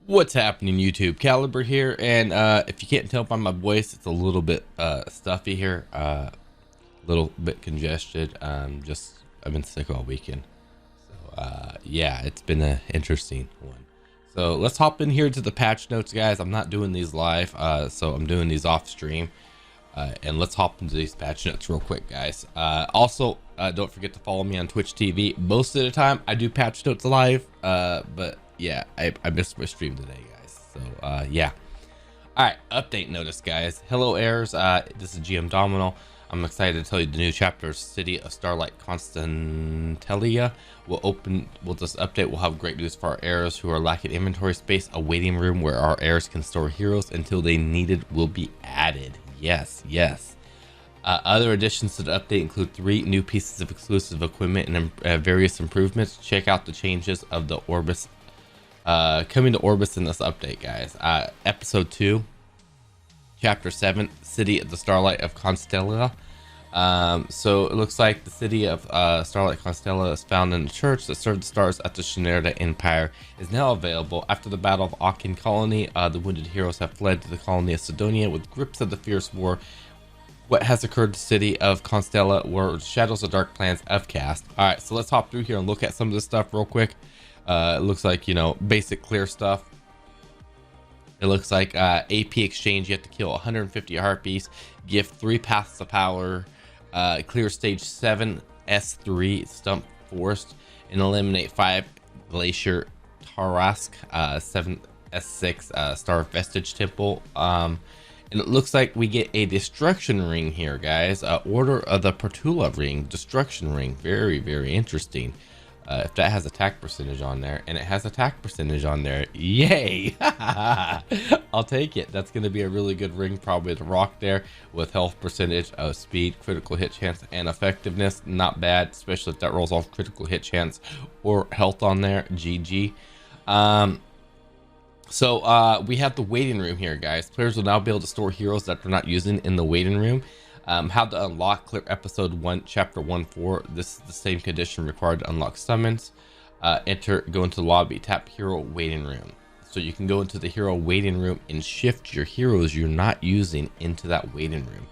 What's happening, YouTube? Caliber here, and if you can't tell by my voice, it's a little bit stuffy here, a little bit congested. Just I've been sick all weekend, so yeah, it's been an interesting one. So let's hop in here to the patch notes, guys. I'm not doing these live, so I'm doing these off stream, and let's hop into these patch notes real quick, guys. Also, don't forget to follow me on Twitch TV. Most of the time, I do patch notes live, but yeah, I missed my stream today, guys. So yeah. All right, update notice, guys. Hello, heirs. This is GM Domino. I'm excited to tell you the new chapter, City of Starlight Constantia, will open with this update. We'll have great news for our heirs who are lacking inventory space. A waiting room where our heirs can store heroes until they needed will be added. Yes, yes. Other additions to the update include 3 new pieces of exclusive equipment and various improvements. Check out the changes of the Orbis coming to Orbis in this update, guys. Episode 2, Chapter 7, City of the Starlight of Constella. So it looks like the city of Starlight Constella is found in the church that served the stars at the Shenarda Empire is now available. After the Battle of Akin Colony, the wounded heroes have fled to the colony of Sidonia with grips of the fierce war. What has occurred to the city of Constella were shadows of dark plans of cast. All right, so let's hop through here and look at some of this stuff real quick. It looks like, you know, basic clear stuff. It looks like AP exchange, you have to kill 150 harpies, gift 3 paths of power, clear stage 7 S3 stump forest, and eliminate 5 glacier Tarask, 7 S6 star vestige temple. And it looks like we get a destruction ring here, guys. Order of the Pertula ring, destruction ring. Very, very interesting. If that has attack percentage on there, and it has attack percentage on there, yay! I'll take it. That's going to be a really good ring, probably to rock there with health percentage, speed, critical hit chance, and effectiveness. Not bad, especially if that rolls off critical hit chance or health on there. GG. So we have the waiting room here, guys. Players will now be able to store heroes that they're not using in the waiting room. How to unlock, clear episode 1 chapter 1-4. This is the same condition required to unlock summons. Go into the lobby, tap hero waiting room. So you can go into the hero waiting room and shift your heroes you're not using into that waiting room.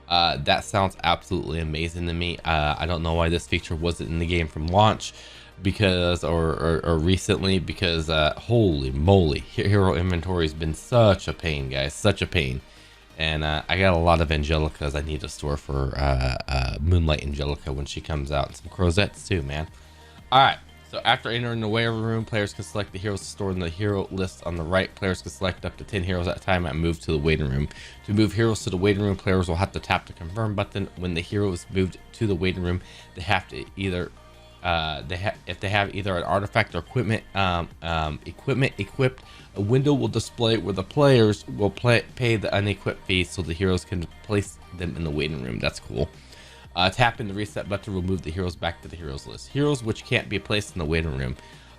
That sounds absolutely amazing to me. I don't know why this feature wasn't in the game from launch, because or recently, because holy moly, hero inventory has been such a pain, guys, such a pain. And I got a lot of Angelicas I need to store for Moonlight Angelica when she comes out, and some Crozettes too, man. All right, so after entering the waiting room, players can select the heroes stored in the hero list on the right. Players can select up to 10 heroes at a time and move to the waiting room. To move heroes to the waiting room, players will have to tap the confirm button. When the hero is moved to the waiting room, they have to either if they have either an artifact or equipment equipped, a window will display where the players will pay the unequipped fee so the heroes can place them in the waiting room. That's cool. Tapping the reset button will move the heroes back to the heroes list. Heroes which can't be placed in the waiting room.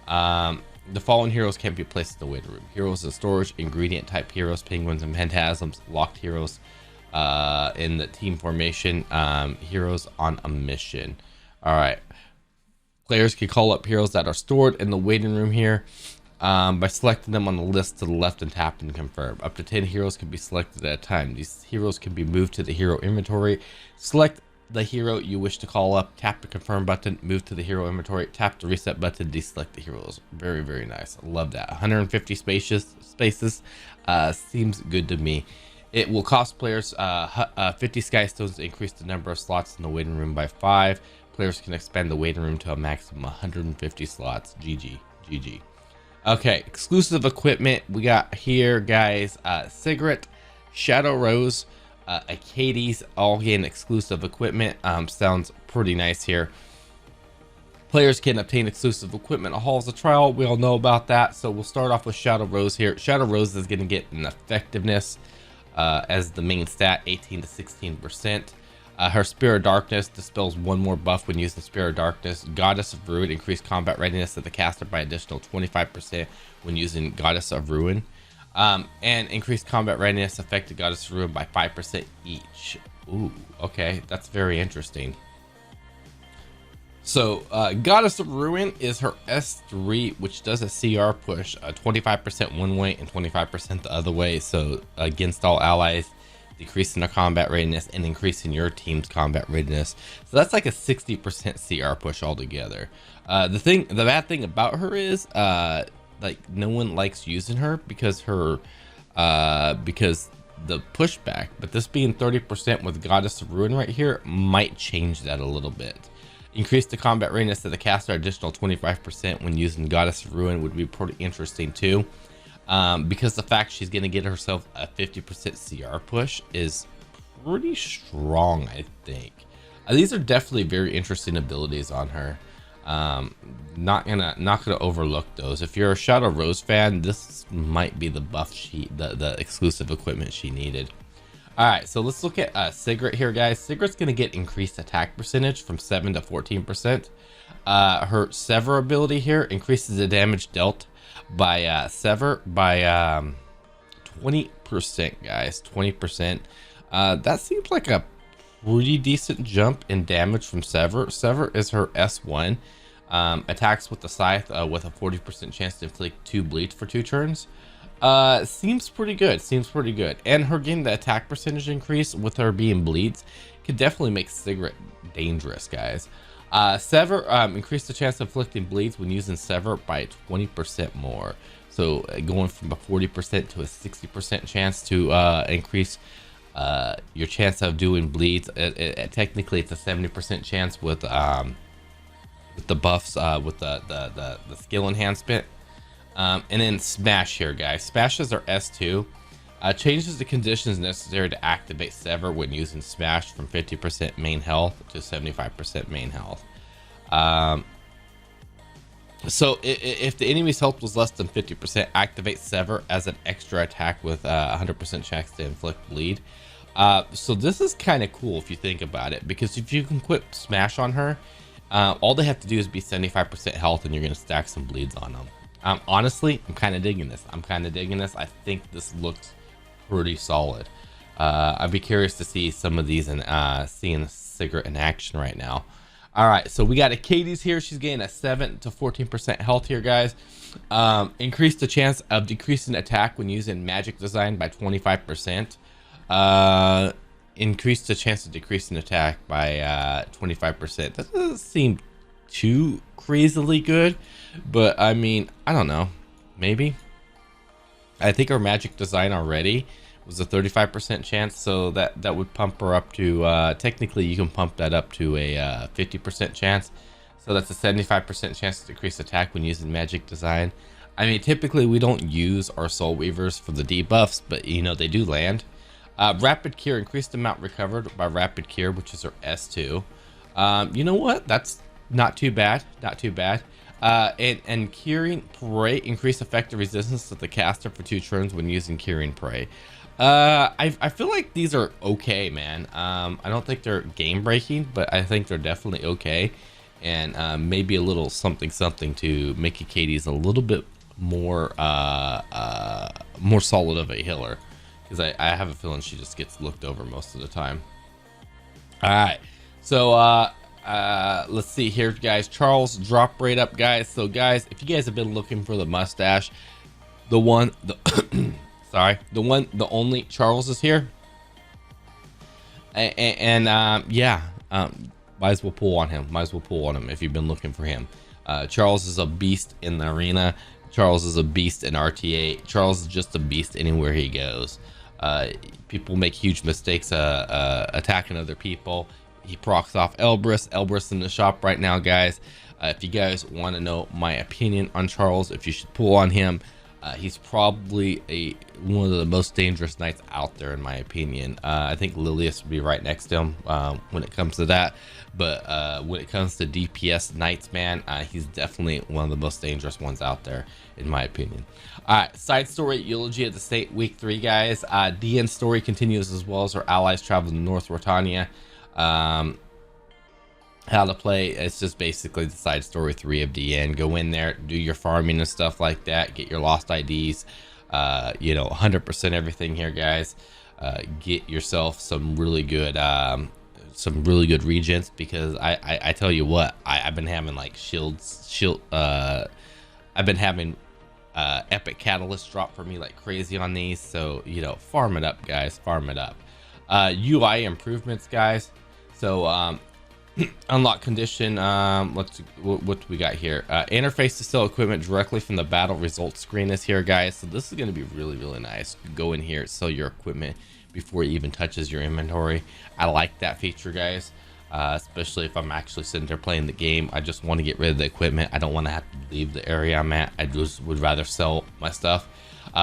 The following heroes can't be placed in the waiting room: heroes in storage, ingredient type heroes, penguins and phantasms, locked heroes in the team formation, heroes on a mission. All right. Players can call up heroes that are stored in the waiting room here by selecting them on the list to the left and tap and confirm. Up to 10 heroes can be selected at a time. These heroes can be moved to the hero inventory. Select the hero you wish to call up, tap the confirm button, move to the hero inventory, tap the reset button, deselect the heroes. Very, very nice. I love that. 150 spaces seems good to me. It will cost players 50 sky stones to increase the number of slots in the waiting room by 5. Players can expand the waiting room to a maximum 150 slots. GG. GG. Okay, exclusive equipment we got here, guys. Cigarette, Shadow Rose, Acades all gain exclusive equipment. Sounds pretty nice here. Players can obtain exclusive equipment at Halls of Trial. We all know about that. So we'll start off with Shadow Rose here. Shadow Rose is going to get an effectiveness as the main stat, 18 to 16%. Her Spirit of Darkness dispels 1 more buff when using Spirit of Darkness. Goddess of Ruin increased combat readiness of the caster by additional 25% when using Goddess of Ruin. And increased combat readiness affected Goddess of Ruin by 5% each. Ooh, okay, that's very interesting. So Goddess of Ruin is her S3, which does a CR push, 25% one way and 25% the other way. So against all allies, decreasing their combat readiness and increasing your team's combat readiness. So that's like a 60% CR push altogether. The bad thing about her is like no one likes using her because the pushback. But this being 30% with Goddess of Ruin right here might change that a little bit. Increase the combat readiness of the caster additional 25% when using Goddess of Ruin would be pretty interesting too. Because the fact she's going to get herself a 50% CR push is pretty strong, I think. These are definitely very interesting abilities on her. Not gonna overlook those. If you're a Shadow Rose fan, this might be the buff the exclusive equipment she needed. All right, so let's look at Sigrid here, guys. Sigrid's gonna get increased attack percentage from 7 to 14%. Her Sever ability here increases the damage dealt by Sever by 20%, guys. 20%. That seems like a pretty decent jump in damage from Sever. Sever is her S1. Attacks with the Scythe with a 40% chance to inflict 2 bleeds for 2 turns. Seems pretty good. And her getting the attack percentage increase with her being bleeds could definitely make Sigrid dangerous, guys. Sever increase the chance of inflicting bleeds when using Sever by 20% more. So going from a 40% to a 60% chance to increase your chance of doing bleeds. Technically it's a 70% chance with the buffs, with the skill enhancement. And then Smash here, guys. Smash is our S2. Changes the conditions necessary to activate Sever when using Smash from 50% main health to 75% main health. So if the enemy's health was less than 50%, activate Sever as an extra attack with 100% chance to inflict bleed. So this is kind of cool if you think about it, because if you can equip Smash on her, all they have to do is be 75% health and you're going to stack some bleeds on them. Honestly, I'm kind of digging this. I think this looks pretty solid. I'd be curious to see some of these and seeing Sigrid in action right now. All right, so we got a Katie's here. She's getting a 7 to 14% health here, guys. Increase the chance of decreasing attack when using magic design by 25%. Increase the chance of decreasing attack by 25%. That doesn't seem too crazily good, but I mean, I don't know, maybe. I think our magic design already was a 35% chance, so that would pump her up to technically you can pump that up to a 50% chance, so that's a 75% chance to decrease attack when using magic design. I mean, typically we don't use our Soul Weavers for the debuffs, but you know, they do land. Rapid Cure, increased amount recovered by Rapid Cure, which is our S2. You know what, that's not too bad. And Curing Prey, increase effective resistance to the caster for 2 turns when using Curing Prey. I feel like these are okay, man. I don't think they're game breaking, but I think they're definitely okay, and maybe a little something to make Katie's a little bit more more solid of a healer, because I have a feeling she just gets looked over most of the time. All right, so let's see here, guys. Charles drop rate up, guys. So guys, if you guys have been looking for the mustache, the only Charles is here, and yeah, might as well pull on him if you've been looking for him. Charles is a beast in the arena. Charles is a beast in RTA. Charles is just a beast anywhere he goes. People make huge mistakes attacking other people. He procs off Elbrus. Elbrus in the shop right now, guys. If you guys want to know my opinion on Charles, if you should pull on him, he's probably one of the most dangerous knights out there, in my opinion. I think Lilius would be right next to him when it comes to that. But when it comes to DPS knights, man, he's definitely one of the most dangerous ones out there, in my opinion. All right, side story, Eulogy of the State, week 3, guys. DN story continues, as well as our allies travel to North Rotania. How to play, it's just basically the side story 3 of DN. Go in there, do your farming and stuff like that, get your lost IDs, you know, 100% everything here, guys. Get yourself some really good some really good regents, because I tell you what, I've been having like I've been having epic catalyst drop for me like crazy on these. So you know, farm it up, guys, farm it up. UI improvements, guys. So unlock condition, what do we got here? Interface to sell equipment directly from the battle results screen is here, guys. So this is going to be really nice. You go in here, sell your equipment before it even touches your inventory. I like that feature, guys. Especially if I'm actually sitting there playing the game. I just want to get rid of the equipment. I don't want to have to leave the area I'm at. I just would rather sell my stuff.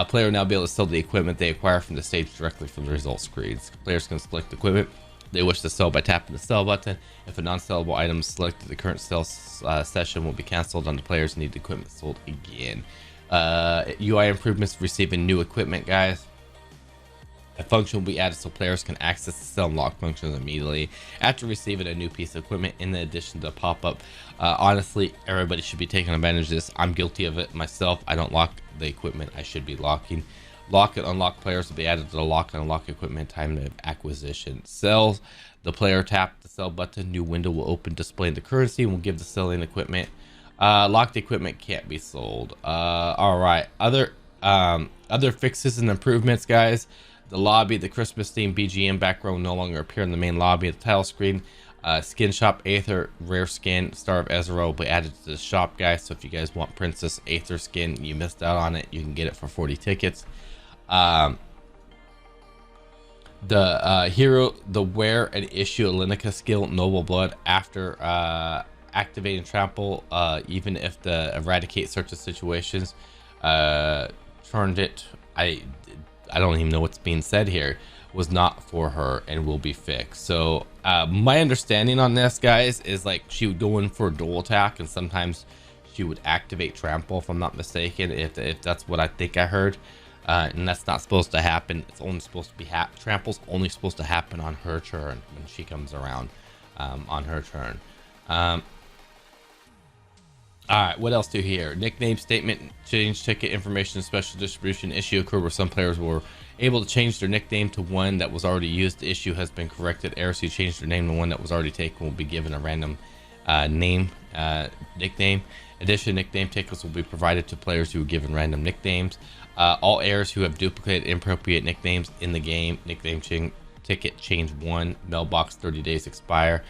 Player will now be able to sell the equipment they acquire from the stage directly from the results screens. Players can select the equipment they wish to sell by tapping the sell button. If a non-sellable item is selected, the current sale session will be canceled on the players need the equipment sold again. UI improvements, receiving new equipment, guys. A function will be added so players can access the sell and lock functions immediately after receiving a new piece of equipment, in addition to pop-up. Honestly, everybody should be taking advantage of this. I'm guilty of it myself. I don't lock the equipment I should be locking. Lock and unlock players will be added to the lock and unlock equipment time of acquisition. Sells, the player tap the sell button, new window will open displaying the currency and will give the selling equipment. Locked equipment can't be sold. All right, other fixes and improvements, guys. The lobby, the Christmas themed BGM background will no longer appear in the main lobby of the title screen. Skin shop, Aether rare skin Star of Ezra will be added to the shop, guys. So if you guys want Princess Aether skin, you missed out on it, you can get it for 40 tickets. The hero, the wear and issue Alenica skill Noble Blood after activating trample, even if the eradicate certain situations turned it, I don't even know what's being said here, was not for her and will be fixed. So my understanding on this, guys, is like she would go in for a dual attack and sometimes she would activate trample, if I'm not mistaken, if that's what I think I heard. And that's not supposed to happen. It's only supposed to be trample's only supposed to happen on her turn when she comes around on her turn. All right, what else do here? Nickname statement change ticket information special distribution issue occurred where some players were able to change their nickname to one that was already used. The issue has been corrected. Heirs who changed their name to one that was already taken will be given a random nickname. Additional nickname tickets will be provided to players who are given random nicknames. All heirs who have duplicated inappropriate nicknames in the game, nickname ticket change 1, mailbox 30 days expire.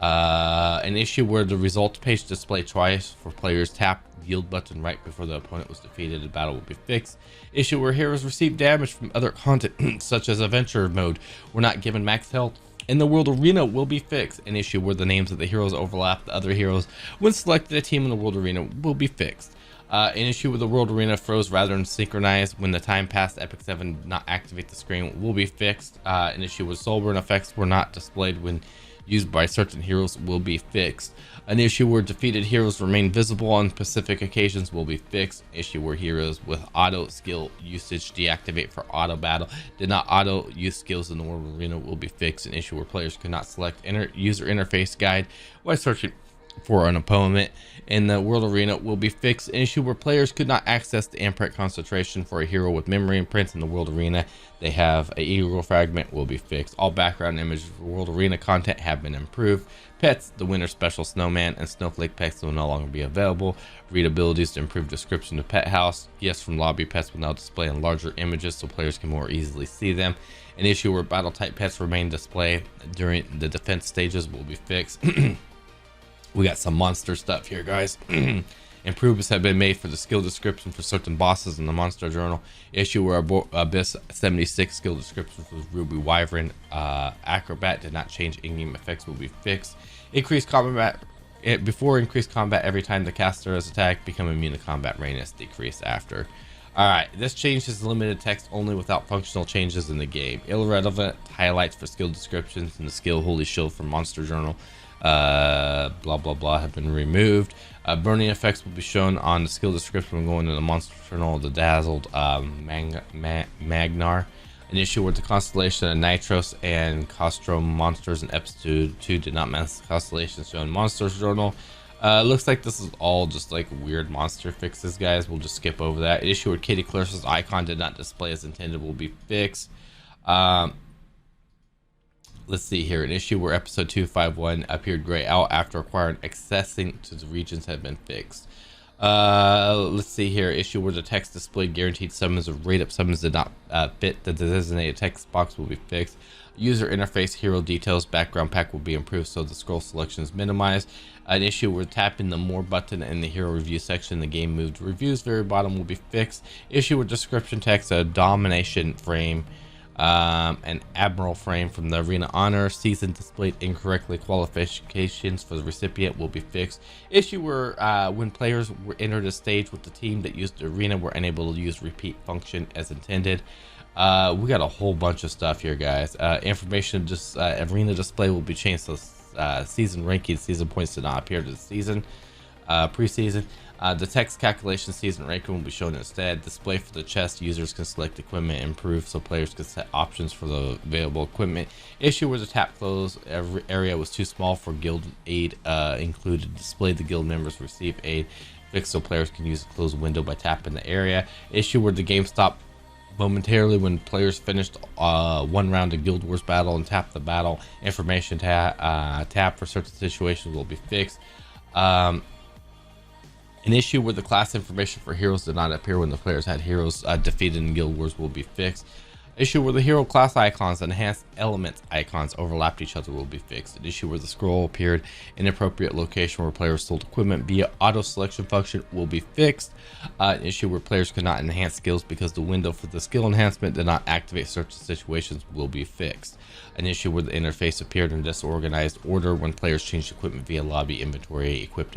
An issue where the results page display twice for players tap the yield button right before the opponent was defeated. The battle will be fixed. Issue where heroes receive damage from other content such as adventure mode were not given max health in the world arena will be fixed. An issue where the names of the heroes overlap the other heroes when selected a team in the world arena will be fixed. An issue with the world arena froze rather than synchronized when the time passed Epic 7 did not activate the screen will be fixed. An issue with Soulburn effects were not displayed when used by certain heroes will be fixed. An issue where defeated heroes remain visible on specific occasions will be fixed. An issue where heroes with auto skill usage deactivate for auto battle did not auto use skills in the world arena will be fixed. An issue where players could not select user interface guide while searching for an opponent in the world arena will be fixed. An issue where players could not access the imprint concentration for a hero with memory imprints in the world arena. They have a eagle fragment will be fixed. All background images for world arena content have been improved. Pets, the winter special snowman and snowflake pets will no longer be available. Readabilities to improve description of pet house. Gifts from lobby pets will now display in larger images so players can more easily see them. An issue where battle type pets remain displayed during the defense stages will be fixed. We got some monster stuff here, guys. Improvements have been made for the skill description for certain bosses in the monster journal. Issue where Abyss 76 skill description for Ruby Wyvern Acrobat did not change in-game effects will be fixed. Increased combat before increased combat every time the caster is attacked, become immune to combat readiness decreased after. Alright, this change is limited text only without functional changes in the game. Irrelevant highlights for skill descriptions and the skill Holy Shield from Monster Journal blah blah blah have been removed. Burning effects will be shown on the skill description when going to the Monster Journal of the Dazzled Magnar. An issue with the constellation of Nitros and Costrom monsters in episode 2 did not match the constellations shown in Monsters Journal. Looks like this is all just like weird monster fixes, guys. We'll just skip over that. An issue where Kitty Clarissa's icon did not display as intended will be fixed. let's see here. An issue where episode 251 appeared gray out after acquiring accessing to the regions had been fixed. Let's see here. Issue where the text displayed guaranteed summons or rate up summons did not fit the designated text box will be fixed. User interface hero details background pack will be improved so the scroll selection is minimized. An issue where tapping the more button in the hero review section, the game moved reviews very bottom will be fixed. Issue with description text, a domination frame, an admiral frame from the arena honor season displayed incorrectly. Qualifications for the recipient will be fixed. Issue where when players were entered a stage with the team that used the arena were unable to use repeat function as intended. We got a whole bunch of stuff here, guys. Information just arena display will be changed so season ranking season points did not appear to the season preseason. The text calculation season ranking will be shown instead. Display for the chest, users can select equipment improved so players can set options for the available equipment. Issue where the tap close area was too small for guild aid included. Display the guild members receive aid fixed so players can use the closed window by tapping the area. Issue where the game stopped momentarily when players finished one round of Guild Wars battle and tap the battle. Information tab for certain situations will be fixed. An issue where the class information for heroes did not appear when the players had heroes defeated in Guild Wars will be fixed. Issue where the hero class icons and enhanced elements icons overlapped each other will be fixed. An issue where the scroll appeared in an appropriate location where players sold equipment via auto selection function will be fixed. An issue where players could not enhance skills because the window for the skill enhancement did not activate certain situations will be fixed. An issue where the interface appeared in disorganized order when players changed equipment via lobby inventory equipped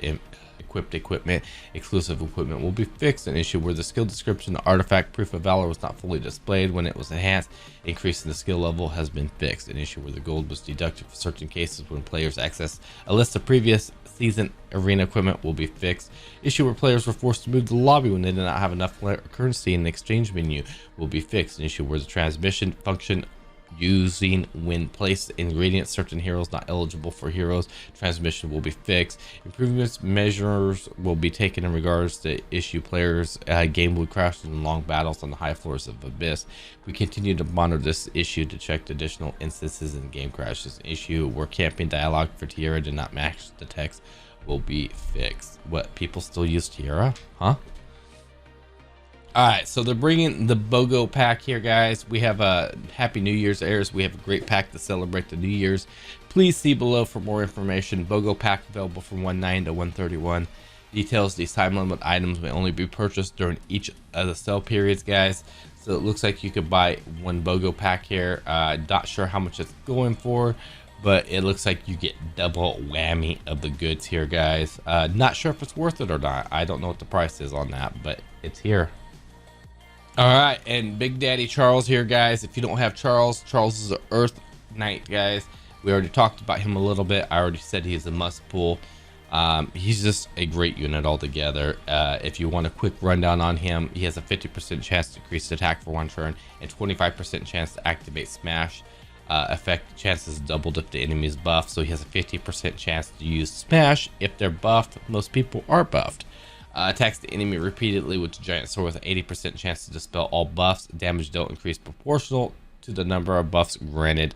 equipment exclusive equipment will be fixed. An issue where the skill description the artifact proof of valor was not fully displayed when it was enhanced increasing the skill level has been fixed. An issue where the gold was deducted for certain cases when players access a list of previous season arena equipment will be fixed. Issue where players were forced to move the lobby when they did not have enough currency in the exchange menu will be fixed. An issue where the transmission function using when placed ingredients certain heroes not eligible for heroes transmission will be fixed. Improvements measures will be taken in regards to issue players game would crash in long battles on the high floors of Abyss. We continue to monitor this issue to check additional instances in game crashes. Issue where camping dialogue for Tierra did not match the text will be fixed. What, people still use Tierra, huh? All right, so they're bringing the BOGO pack here, guys. We have a Happy New Year's heirs. We have a great pack to celebrate the New Year's. Please see below for more information. BOGO pack available from 1/9 to 1/31. Details: these time limit items may only be purchased during each of the sale periods, guys. So it looks like you could buy one BOGO pack here. Not sure how much it's going for, but it looks like you get double whammy of the goods here, guys. Not sure if it's worth it or not. I don't know what the price is on that, but it's here. All right, and Big Daddy Charles here, guys. If you don't have Charles, Charles is an Earth Knight, guys. We already talked about him a little bit. I already said he's a must pull. He's just a great unit altogether. If you want a quick rundown on him, he has a 50% chance to increase attack for one turn and 25% chance to activate smash. Effect chances doubled if the enemy is buffed, so he has a 50% chance to use smash if they're buffed. Most people are buffed. Attacks the enemy repeatedly with the giant sword with an 80% chance to dispel all buffs. Damage dealt increase proportional to the number of buffs granted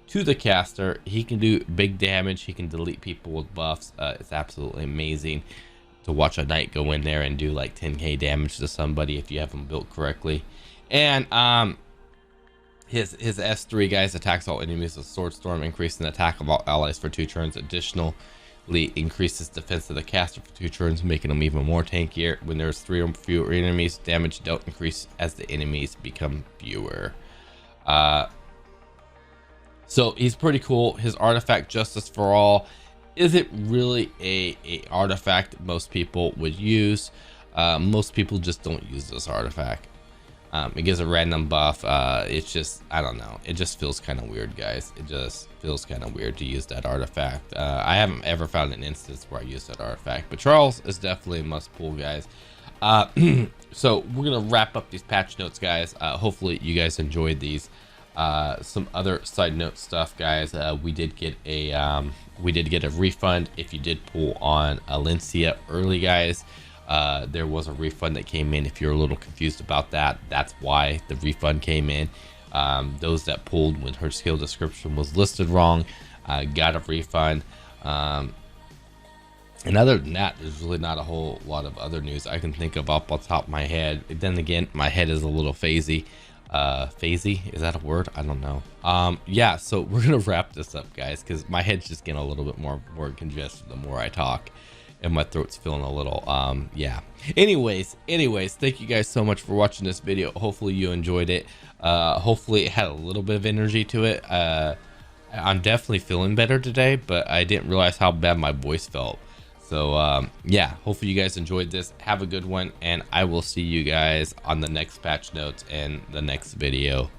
to the caster. He can do big damage. He can delete people with buffs. It's absolutely amazing to watch a knight go in there and do like 10k damage to somebody if you have him built correctly. And his S3, guys, attacks all enemies with sword storm, increasing the attack of all allies for 2 turns. Additionally, increases defense of the caster for 2 turns, making them even more tankier. When there's 3 or fewer enemies, damage dealt increase as the enemies become fewer. So he's pretty cool. His artifact, Justice for All, isn't really a artifact that most people would use. Most people just don't use this artifact. It gives a random buff. It's just, I don't know, it just feels kind of weird, guys. It just feels kind of weird to use that artifact. I haven't ever found an instance where I used that artifact, but Charles is definitely a must pull, guys. So we're gonna wrap up these patch notes, guys. Hopefully you guys enjoyed these. Some other side note stuff, guys. We did get a refund if you did pull on Alencia early, guys. There was a refund that came in. If you're a little confused about that, that's why the refund came in. Those that pulled when her skill description was listed wrong got a refund. And other than that, there's really not a whole lot of other news I can think of off the top of my head. Then again, my head is a little phasey. Phasey, is that a word? I don't know. Yeah, so we're gonna wrap this up, guys, because my head's just getting a little bit more congested the more I talk, and my throat's feeling a little yeah. Anyways, thank you guys so much for watching this video. Hopefully you enjoyed it. Hopefully it had a little bit of energy to it. I'm definitely feeling better today, but I didn't realize how bad my voice felt. So yeah, hopefully you guys enjoyed this. Have a good one, and I will see you guys on the next patch notes and the next video.